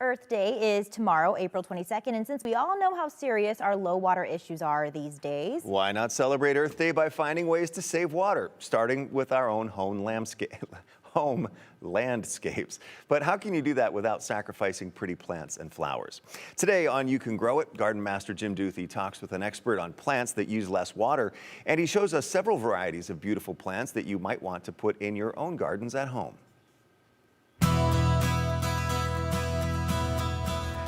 Earth Day is tomorrow, April 22nd, and since we all know how serious our low water issues are these days, why not celebrate Earth Day by finding ways to save water, starting with our own home landscapes. But how can you do that without sacrificing pretty plants and flowers? Today on You Can Grow It, Garden Master Jim Duthie talks with an expert on plants that use less water, and he shows us several varieties of beautiful plants that you might want to put in your own gardens at home.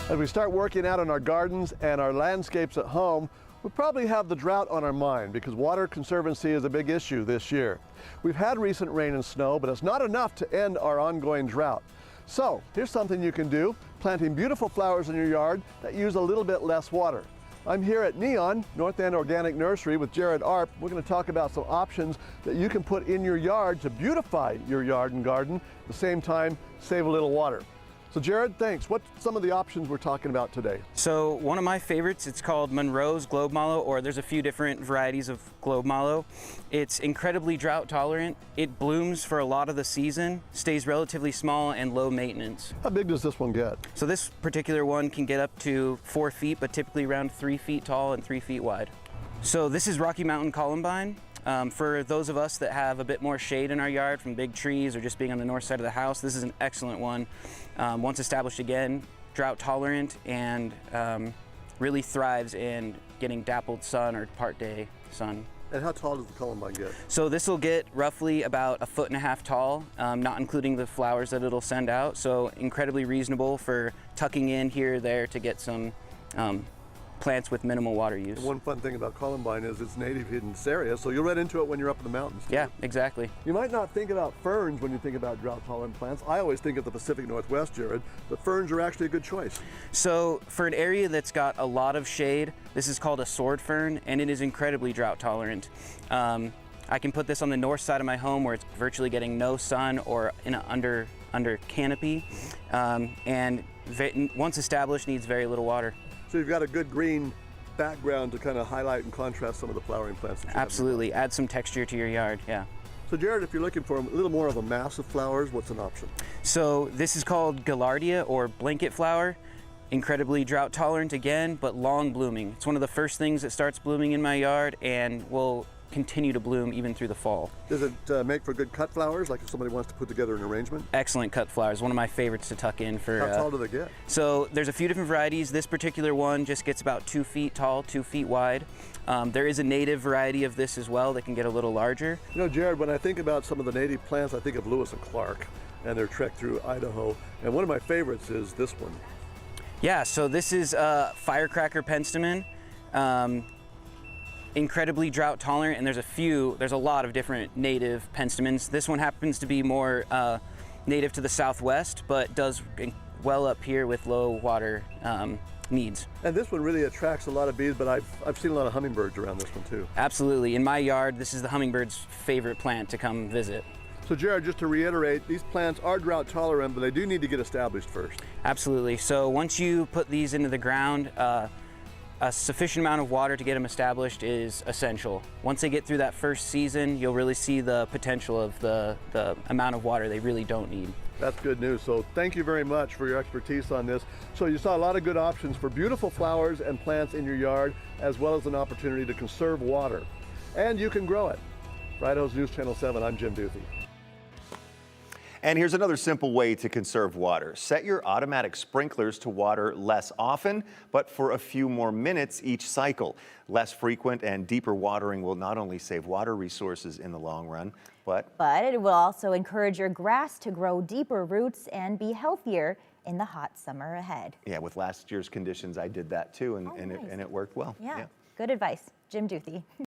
As we start working out on our gardens and our landscapes at home, we probably have the drought on our mind because water conservancy is a big issue this year. We've had recent rain and snow, but it's not enough to end our ongoing drought. So here's something you can do, planting beautiful flowers in your yard that use a little bit less water. I'm here at Neon, North End Organic Nursery with Jared Arp. We're going to talk about some options that you can put in your yard to beautify your yard and garden, at the same time save a little water. So Jared, thanks. What's some of the options we're talking about today? So one of my favorites, it's called Munro's globemallow, or there's a few different varieties of globemallow. It's incredibly drought tolerant. It blooms for a lot of the season, stays relatively small and low maintenance. How big does this one get? So this particular one can get up to 4 feet, but typically around 3 feet tall and 3 feet wide. So this is Rocky Mountain columbine. For those of us that have a bit more shade in our yard from big trees or just being on the north side of the house, this is an excellent one. Once established, again, drought tolerant and really thrives in getting dappled sun or part day sun. And how tall does the columbine get? So this will get roughly about 1.5 feet tall, not including the flowers that it'll send out. So incredibly reasonable for tucking in here or there to get some plants with minimal water use. And one fun thing about columbine is it's native in this area, so you'll run into it when you're up in the mountains. Yeah, exactly. You might not think about ferns when you think about drought-tolerant plants. I always think of the Pacific Northwest, Jared, but ferns are actually a good choice. So for an area that's got a lot of shade, this is called a sword fern, and it is incredibly drought tolerant. I can put this on the north side of my home where it's virtually getting no sun or in an under canopy, and once established needs very little water. So you've got a good green background to kind of highlight and contrast some of the flowering plants that you Absolutely, add some texture to your yard, yeah. So Jared, if you're looking for a little more of a mass of flowers, what's an option? So this is called gallardia or blanket flower. Incredibly drought tolerant again, but long blooming. It's one of the first things that starts blooming in my yard and will continue to bloom even through the fall. Does it make for good cut flowers, like if somebody wants to put together an arrangement? Excellent cut flowers, one of my favorites to tuck in for. How tall do they get? So there's a few different varieties. This particular one just gets about 2 feet tall, 2 feet wide. There is a native variety of this as well that can get a little larger. You know, Jared, when I think about some of the native plants, I think of Lewis and Clark and their trek through Idaho. And one of my favorites is this one. Yeah, so this is firecracker penstemon. Incredibly drought tolerant, and there's a lot of different native penstemons. This one happens to be more native to the southwest, but does well up here with low water needs. And this one really attracts a lot of bees, but I've seen a lot of hummingbirds around this one too. Absolutely. In my yard, this is the hummingbird's favorite plant to come visit. So Jared, just to reiterate, these plants are drought tolerant, but they do need to get established first. Absolutely. So once you put these into the ground, a sufficient amount of water to get them established is essential. Once they get through that first season, you'll really see the potential of the amount of water they really don't need. That's good news. So thank you very much for your expertise on this. So you saw a lot of good options for beautiful flowers and plants in your yard, as well as an opportunity to conserve water. And you can grow it. For Idaho's News Channel 7, I'm Jim Duthie. And here's another simple way to conserve water. Set your automatic sprinklers to water less often, but for a few more minutes each cycle. Less frequent and deeper watering will not only save water resources in the long run, but it will also encourage your grass to grow deeper roots and be healthier in the hot summer ahead. Yeah, with last year's conditions, I did that too, and nice. it worked well. Yeah, good advice. Jim Duthie.